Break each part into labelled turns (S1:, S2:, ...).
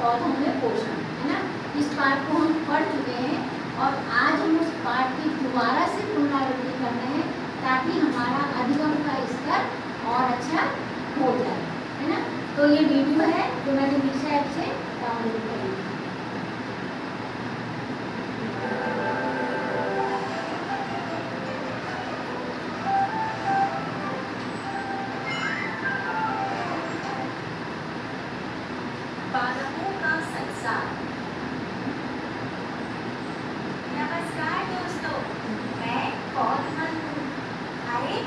S1: पौधों में पोषण, है ना। इस पाठ को हम पढ़ चुके हैं और आज हम उस पाठ की दोबारा से पुनरावृत्ति कर रहे हैं ताकि हमारा अधिगम का स्तर और अच्छा हो जाए, है ना। तो ये वीडियो है जो मैंने मीशा ऐप से डाउनलोड करी।
S2: पादपों का संसार। नमस्कार दोस्तों, मैं पौधमन हूँ। अरे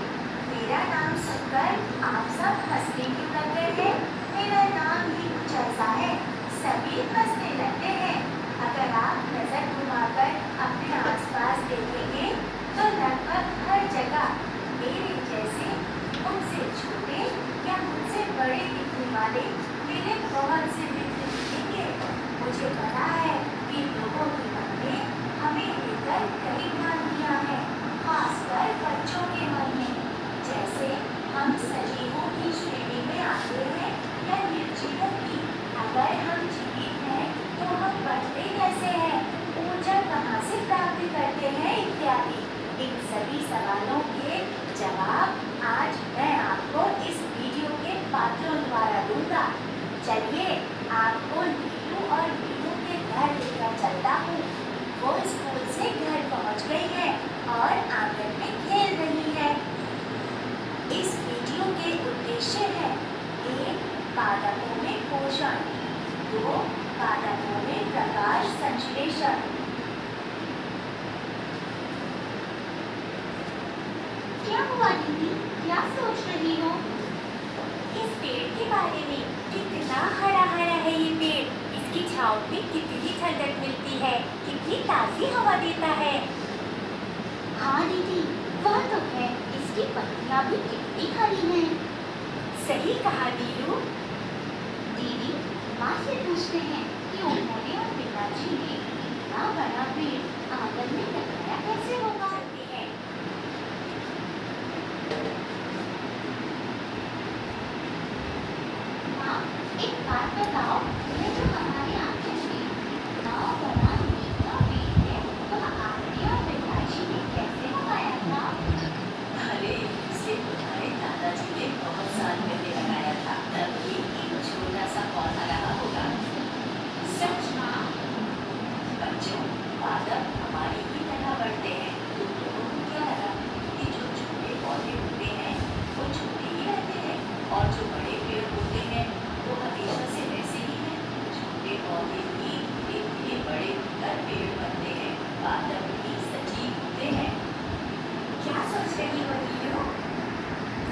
S2: मेरा नाम सुनकर आप सब हंसने क्यों लग गए हैं? मेरा नाम ही कुछ ऐसा है, सभी हंसने लगते हैं। अगर आप नजर घुमाकर अपने आसपास देखेंगे तो लगभग हर जगह मेरे जैसे मुझसे छोटे या मुझसे बड़े दिखने वाले मेरे बहुत से मित्र दिखेंगे। मुझे पता है कि लोगों के मन में हमें लेकर कई भ्रांतियां हैं, खासकर बच्चों के मन में। जैसे हम सजीवों की श्रेणी में आते हैं या निर्जीवों की। अगर हम जीवित हैं तो हम बढ़ते कैसे हैं, ऊर्जा कहाँ से प्राप्त करते हैं इत्यादि। इन सभी सवालों के जवाब आज मैं आपको इस वीडियो के पात्रों द्वारा दूंगा। चलिए आपको नीलू और नीलू के घर लेकर चलता हूँ। वो स्कूल से घर पहुँच गई है और आंगन में खेल रही है। इस वीडियो के उद्देश्य है: 1. पादपों में पोषण, 2. पादपों में प्रकाश संश्लेषण।
S3: क्या हुआ दीदी, क्या सोच रही हो?
S2: इस पेड़ के बारे में। कितना हरा हरा है ये पेड़, इसकी छांव में कितनी ठंडक मिलती है, कितनी ताजी हवा देता है।
S3: हाँ दीदी, वह तो है, इसकी पत्तियां भी कितनी हरी हैं।
S2: सही कहा नीलू।
S3: दीदी, माँ से पूछते हैं कि उन्होंने और पिताजी ने इतना बड़ा पेड़ आंगन में लगाया कैसे होगा।
S2: चलते हैं।
S3: माँ, एक बात बताओ, ये जो हमारे आंगन में इतना बड़ा नीम का पेड़ है, वह आपने और पिताजी ने कैसे लगाया था?
S2: अरे इसे तुम्हारे दादाजी ने बहुत साल पहले लगाया था, तभी एक छोटा सा पौधा रहा होगा।
S3: सच माँ?
S2: बच्चों, पादप हमारी ही तरह बढ़ते हैं। तुम लोगों को क्या लगा कि जो छोटे पौधे होते हैं वो छोटे ही रहते हैं और जो बड़े पेड़ होते हैं वो हमेशा से वैसे ही हैं? छोटे पौधे ही धीरे धीरे बड़े होकर पेड़ बनते हैं। पादप भी सजीव होते हैं। क्या सोच रही हो नीलू?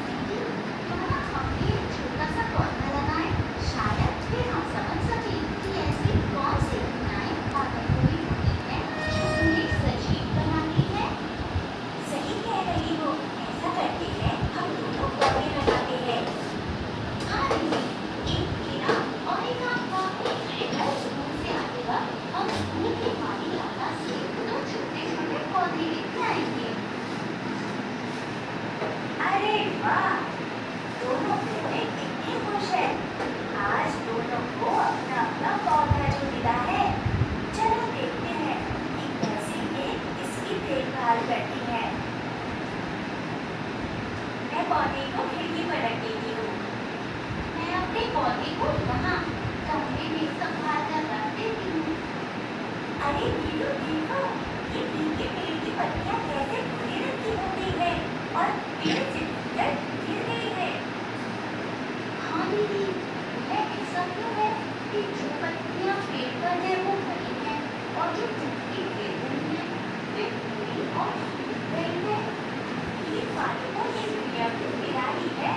S3: दीदी, क्यों ना हमने एक छोटा सा पौधा लगाए, शायद फिर हम समझ सकें कि ऐसी कौन सी क्रियाएं पादपों में होती हैं जो उन्हें सजीव बनाती हैं।
S2: सही कह रही हो, ऐसा करते हैं, हम दोनों पौधे लगाते हैं।
S3: हाँ दीदी, एक मेरा और एक आपका। कल स्कूल से आते वक्त हम स्कूल के पानी लाना से दो छोटे छोटे पौधे लेके आएंगे।
S2: अरे वाह, दोनों बहनें कितनी खुश हैं। आज दोनों को अपना अपना पौधा जो मिला है। चलो देखते हैं कि कैसे ये इसकी देखभाल करती है। मैं पौधे को खिड़की पर रख देती हूँ।
S3: मैं अपने पौधे को यहाँ गमले में संभाल कर रख देती हूँ।
S2: अरे नीलू देखो, ये नीम के पेड़ की पत्तियाँ कैसे भूरे रंग की हो गई है और पेड़ से टूटकर गिर गई है।
S3: हाँ दीदी, यह ऐसा क्यों है कि जो पत्तियाँ पेड़ पर है वो हरी है और जो टूट के गिर गई है वे भूरी और सूख गई है।
S2: ये पादपों की दुनिया की निराली है।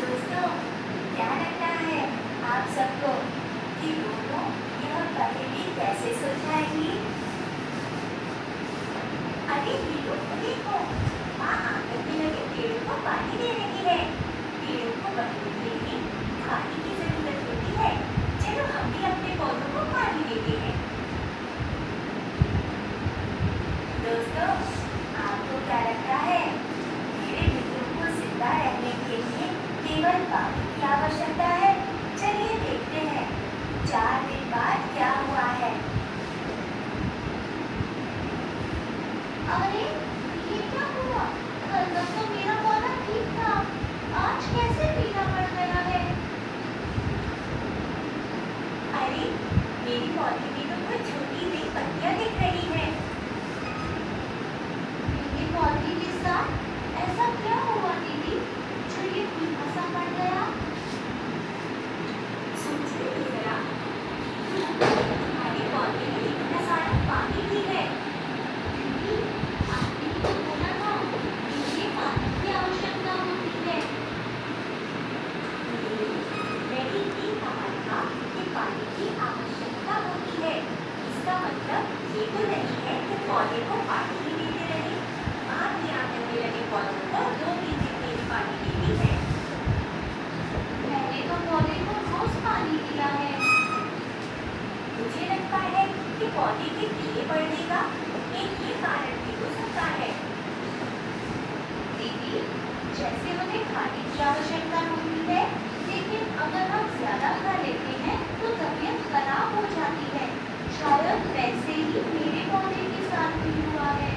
S2: दोस्तों, क्या लगता है आप सबको कि दोनों यह पहेली कैसे सुलझाएंगी? अरे नीलू, देखो, माँ आंगन में लगे पेड़ को पानी दे रही है। पेड़ को बढ़ने के लिए पानी की जरूरत होती है। चलो हम भी अपने पौधों को पानी देते हैं। दोस्तों, आपको क्या लगता है, मेरे मित्रों को जिंदा रहने के लिए केवल पानी की आवश्यकता है? चलिए शायद वैसे ही मेरे पौधे के साथ भी हुआ है।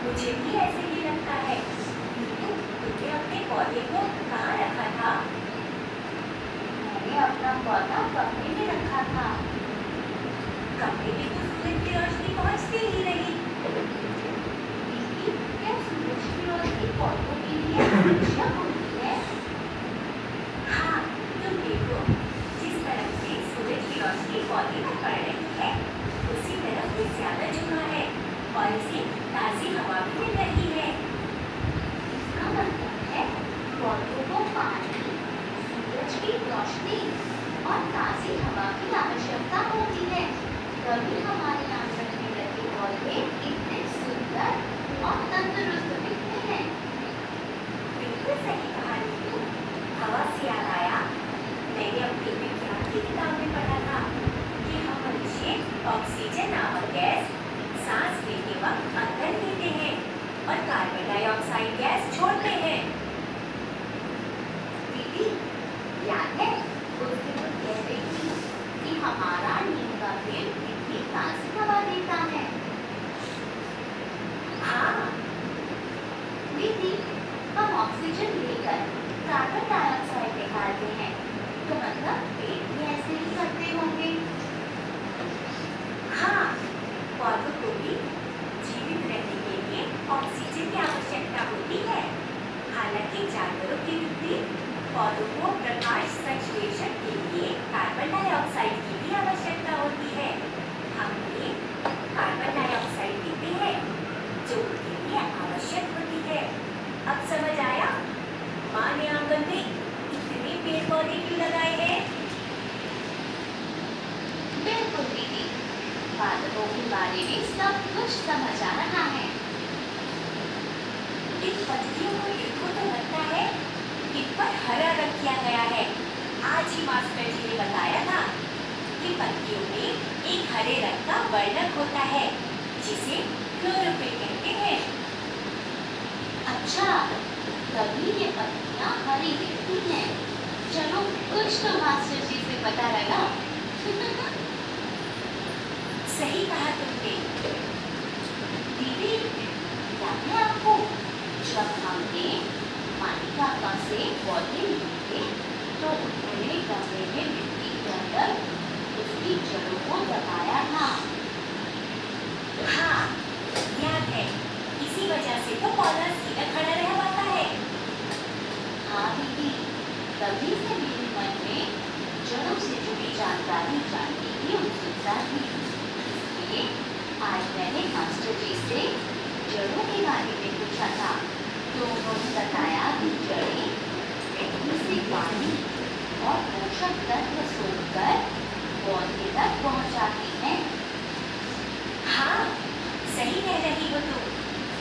S2: मुझे भी ऐसे ही लगता है। नीलू, तुमने अपने पौधे को कहाँ रखा था? मैंने अपना पौधा कमरे में रखा था। कमरे में तो सूरज की रोशनी पहुँचती ही नहीं।
S3: दीदी, क्या सूरज की रोशनी पौधों के लिए आवश्यक होती है?
S2: हाँ, तुम देखो, जिस तरफ से सूरज की रोशनी पौधे पर पड़ रही है, उसी तरफ ये ज्यादा झुका है और इसे ताज़ी हवा भी मिल रही है।
S3: इसका मतलब है पौधों को पानी, सूरज की रोशनी और ताज़ी हवा की आवश्यकता होती है। तभी हमारे आंगन में लगे पौधे इतने सुंदर और तंदुरुस्त दिखते हैं।
S2: बिल्कुल सही कहा नीलू। हवा से याद आया, मैंने अपनी विज्ञान की किताब में पढ़ा था कि हम मनुष्य ऑक्सीजन नामक गैस सांस लेते वक्त अंदर लेते हैं और कार्बन डाइऑक्साइड गैस छोड़ते हैं।
S3: दीदी, याद है उस दिन तुम कह रही थी कि हमारा नीम का पेड़ कितनी ताज़ी हवा देता है।
S2: हाँ,
S3: दीदी, हम ऑक्सीजन लेकर कार्बन डाइऑक्साइड निकालते हैं, तो मतलब पेड़ भी ऐसे ही करते होंगे।
S2: हाँ, पौधों को भी जीवित रहने के लिए ऑक्सीजन की आवश्यकता होती है। हालांकि जानवरों के विपरीत पौधों को प्रकाश संश्लेषण के लिए कार्बन डाइऑक्साइड की भी आवश्यकता होती है। हम उन्हें कार्बन डाइऑक्साइड देते हैं जो उनके लिए आवश्यक होती है। अब समझ आया माँ ने आंगन में इतने पेड़ पौधे क्यों लगाए हैं?
S3: बिल्कुल दीदी, पादपों के बारे में सब कुछ समझ आ रहा है।
S2: इन पत्तियों को देखो तो लगता है इन पर हरा रंग किया गया है। आज ही मास्टर जी ने बताया था कि पत्तियों में एक हरे रंग का वर्णक होता है जिसे क्लोरोफिल कहते हैं।
S3: अच्छा, तभी ये पत्तियां हरी दिखती हैं। चलो, कुछ तो मास्टर जी से पता लगा।
S2: सही कहा तुमने।
S3: दीदी, याद है आपको जब हमने मालिका से पौधे लिए थे तो उन्होंने गमले में मिट्टी के अंदर उसकी जड़ों को दबाया था।
S2: हाँ, याद है। इसी वजह से तो पौधा सीधा खड़ा रह पाता है।
S3: हाँ दीदी, तभी से मेरे मन में जड़ों से जुड़ी जानकारी जानने की उत्सुकता थी। इसलिए आज मैंने मास्टर जी से जड़ों के बारे में पूछा था, तो उन्होंने बताया कि जड़ें मिट्टी से पानी और पोषक तत्व सोखकर पौधे तक पहुंच जाती हैं।
S2: हाँ, सही कह रही हो तुम।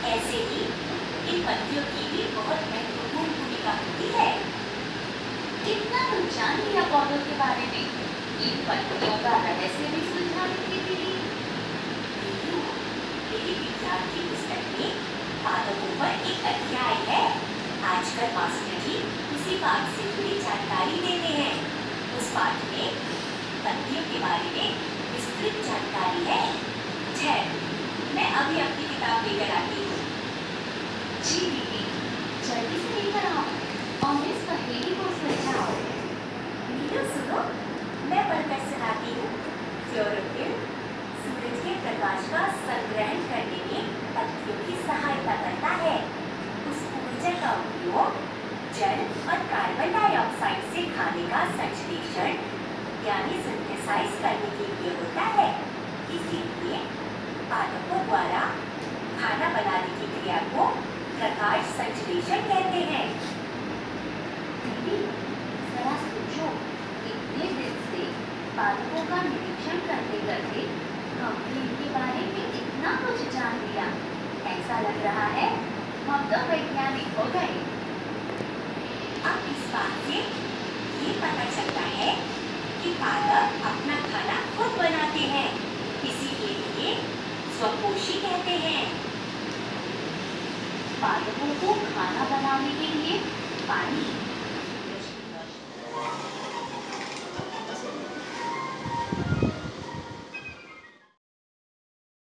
S2: ऐसे ही इन पत्तियों की भी बहुत महत्वपूर्ण भूमिका होती है।
S3: कितना तुम जान लिया पौधों के बारे में। इन पत्तियों का रहस्य भी सुलझा देती दीदी।
S2: नीलू, मेरी विज्ञान की पुस्तक में पादपों पर एक अध्याय है। आजकल मास्टर जी उसी पाठ से जुड़ी जानकारी देते हैं। उस पाठ में पत्तियों के बारे में विस्तृत जानकारी है। ठहर, मैं अभी अपनी किताब लेकर आती हूँ।
S3: जी दीदी, जल्दी से लेकर आओ और इस पहेली को सुलझाओ।
S2: नीलू सुनो, मैं पढ़कर सुनाती हूँ। क्लोरोफिल सूरज के प्रकाश का संग्रहण करने में पत्तियों की सहायता करता है। उस ऊर्जा का उपयोग जल और कार्बन डाइऑक्साइड से खाने का संश्लेषण यानी सिंथेसाइज करने के लिए होता है। इसीलिए पादपों द्वारा खाना बनाने की क्रिया को प्रकाश संश्लेषण कहते हैं।
S3: दीदी, जरा सोचो, इतने दिन से पादपों का निरीक्षण करते करते हमने इनके बारे में इतना कुछ जान लिया। ऐसा लग रहा है हम तो वैज्ञानिक हो गए।
S2: अब इस बात से ये पता चलता है कि पादप अपना खाना खुद बनाते हैं, इसीलिए इन्हें स्वपोषी कहते हैं।
S3: पादपों को खाना बनाने के लिए पानी